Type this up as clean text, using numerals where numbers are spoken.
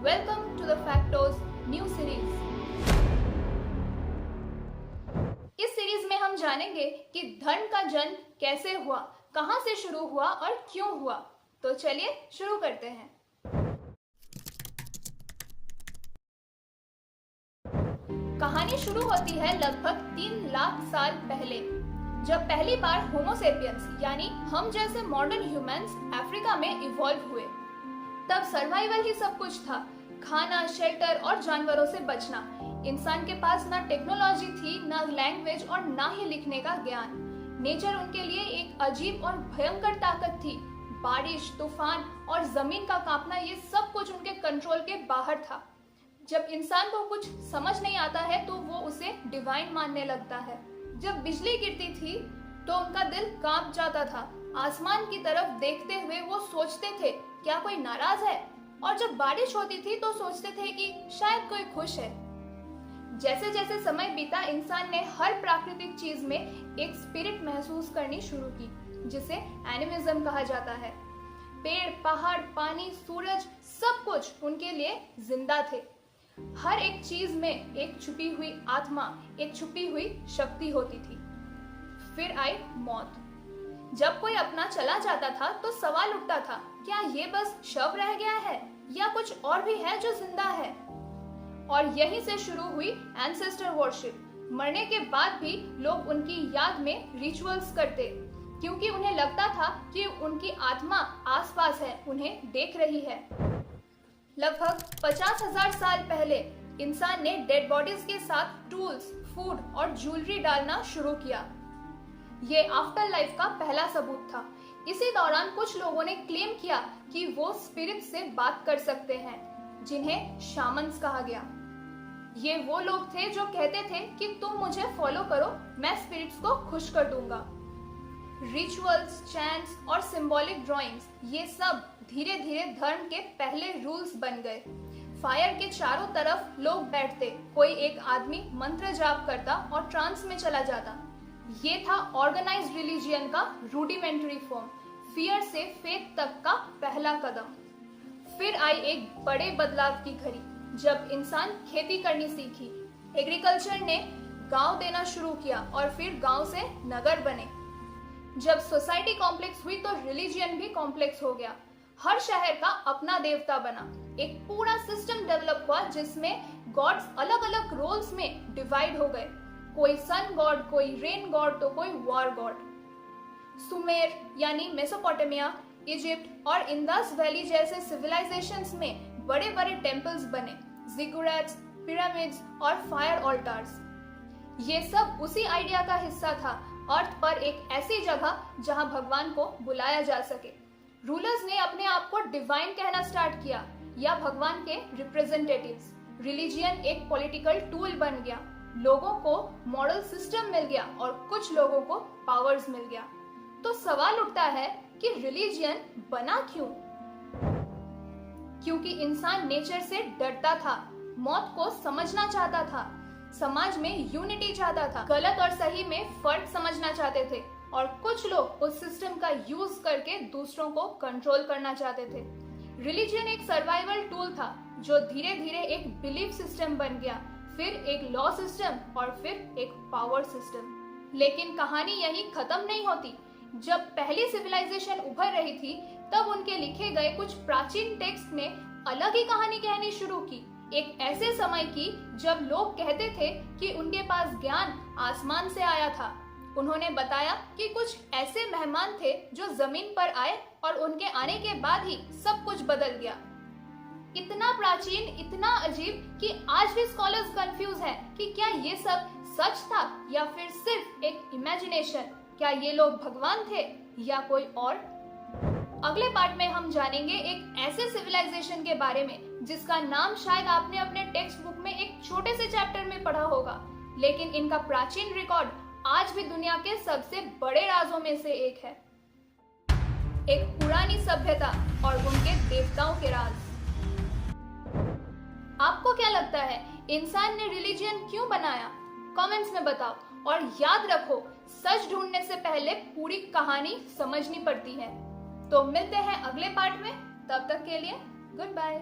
Welcome to the Factos new series. इस series में हम जानेंगे कि धर्म का जन्म कैसे हुआ, कहां से शुरू हुआ और क्यों हुआ। तो चलिए शुरू करते हैं। कहानी शुरू होती है लगभग 3 लाख साल पहले, जब पहली बार होमोसेपियंस यानी हम जैसे मॉडर्न ह्यूमंस अफ्रीका में इवॉल्व हुए। तब सर्वाइवल ही सब कुछ था, खाना, शेल्टर और जानवरों से बचना। इंसान के पास ना टेक्नोलॉजी थी, ना लैंग्वेज और ना ही लिखने का ज्ञान। नेचर उनके लिए एक अजीब और भयंकर ताकत थी। बारिश, तूफान और जमीन का कांपना, ये सब कुछ उनके कंट्रोल के बाहर था। जब इंसान को कुछ समझ नहीं आता है तो वो उसे डिवाइन मानने लगता है। जब बिजली गिरती थी तो उनका दिल कांप जाता था। आसमान की तरफ देखते हुए वो सोचते थे क्या कोई नाराज है, और जब बारिश होती थी तो सोचते थे कि शायद कोई खुश है। जैसे जैसे समय बीता, इंसान ने हर प्राकृतिक चीज में एक स्पिरिट महसूस करनी शुरू की, जिसे एनिमिज्म कहा जाता है। पेड़, पहाड़, पानी, सूरज, सब कुछ उनके लिए जिंदा थे। हर एक चीज में एक छुपी हुई आत्मा, एक छुपी हुई शक्ति होती थी। फिर आई मौत। जब कोई अपना चला जाता था तो सवाल उठता था, क्या ये बस शव रह गया है या कुछ और भी है जो जिंदा है। और यहीं से शुरू हुई एंसेस्टर वर्शिप। मरने के बाद भी लोग उनकी याद में रिचुअल्स करते, क्योंकि उन्हें लगता था कि उनकी आत्मा आसपास है, उन्हें देख रही है। लगभग 50,000 साल पहले इंसान ने डेड बॉडीज के साथ टूल्स, फूड और ज्वेलरी डालना शुरू किया। ये आफ्टर लाइफ का पहला सबूत था। इसी दौरान कुछ लोगों ने क्लेम किया कि वो स्पिरिट से बात कर सकते हैं, जिन्हें शामन्स कहा गया। ये वो लोग थे जो कहते थे कि तुम मुझे फॉलो करो, मैं स्पिरिट्स को खुश कर दूंगा। रिचुअल्स, चैंट्स और सिंबॉलिक ड्राइंग्स, ये सब धीरे धीरे धर्म के पहले रूल्स बन गए। फायर के चारों तरफ लोग बैठते, कोई एक आदमी मंत्र जाप करता और ट्रांस में चला जाता। ये था ऑर्गेनाइज्ड रिलीजियन का रूडिमेंटरी फॉर्म, फियर से फेथ तक का पहला कदम। फिर आई एक बड़े बदलाव की घड़ी, जब इंसान खेती करनी सीखी। एग्रीकल्चर ने गांव देना शुरू किया और फिर गांव से नगर बने। जब सोसाइटी कॉम्प्लेक्स हुई तो रिलीजियन भी कॉम्प्लेक्स हो गया। हर शहर का अपना देवता बना। एक पूरा सिस्टम डेवलप हुआ जिसमें गॉड्स अलग अलग रोल्स में डिवाइड हो गए। कोई सन गॉड, कोई रेन गॉड तो कोई वॉर गॉड। सुमेर यानी मेसोपोटामिया, इजिप्ट और इंडस वैली जैसे सिविलाइजेशंस में बड़े बड़े टेम्पल्स बने, जिगुरैट्स, पिरामिड्स और फायर ऑल्टार्स। ये सब उसी आइडिया का हिस्सा था, अर्थ पर एक ऐसी जगह जहां भगवान को बुलाया जा सके। रूलर्स ने अपने आप को डिवाइन कहना स्टार्ट किया, या भगवान के रिप्रेजेंटेटिव्स। रिलीजियन एक पॉलिटिकल टूल बन गया। लोगों को मॉरल सिस्टम मिल गया और कुछ लोगों को पावर्स मिल गया। तो सवाल उठता है कि रिलीजियन बना क्यों? क्योंकि इंसान नेचर से डरता था, मौत को समझना चाहता था, समाज में यूनिटी चाहता था, गलत और सही में फर्क समझना चाहते थे, और कुछ लोग उस सिस्टम का यूज करके दूसरों को कंट्रोल करना चाहते थे। रिलीजियन एक सर्वाइवल टूल था जो धीरे धीरे एक बिलीफ सिस्टम बन गया, फिर एक लॉ सिस्टम और फिर एक पावर सिस्टम। लेकिन कहानी यही खत्म नहीं होती। जब पहली सिविलाइजेशन उभर रही थी तब उनके लिखे गए कुछ प्राचीन टेक्स्ट ने अलग ही कहानी कहनी शुरू की। एक ऐसे समय की जब लोग कहते थे कि उनके पास ज्ञान आसमान से आया था। उन्होंने बताया कि कुछ ऐसे मेहमान थे जो जमीन पर आए और उनके आने के बाद ही सब कुछ बदल गया। इतना प्राचीन, इतना अजीब कि आज भी स्कॉलर्स कंफ्यूज हैं कि क्या ये सब सच था या फिर सिर्फ एक इमेजिनेशन। क्या ये लोग भगवान थे या कोई और? अगले पार्ट में हम जानेंगे एक ऐसे सिविलाइजेशन के बारे में जिसका नाम शायद आपने अपने टेक्स्ट बुक में एक छोटे से चैप्टर में पढ़ा होगा, लेकिन इनका प्राचीन रिकॉर्ड आज भी दुनिया के सबसे बड़े राजों में से एक है। एक पुरानी सभ्यता और उनके देवताओं के राज। आपको क्या लगता है, इंसान ने रिलीजियन क्यों बनाया? कमेंट्स में बताओ, और याद रखो, सच ढूंढने से पहले पूरी कहानी समझनी पड़ती है। तो मिलते हैं अगले पार्ट में, तब तक के लिए गुड बाय।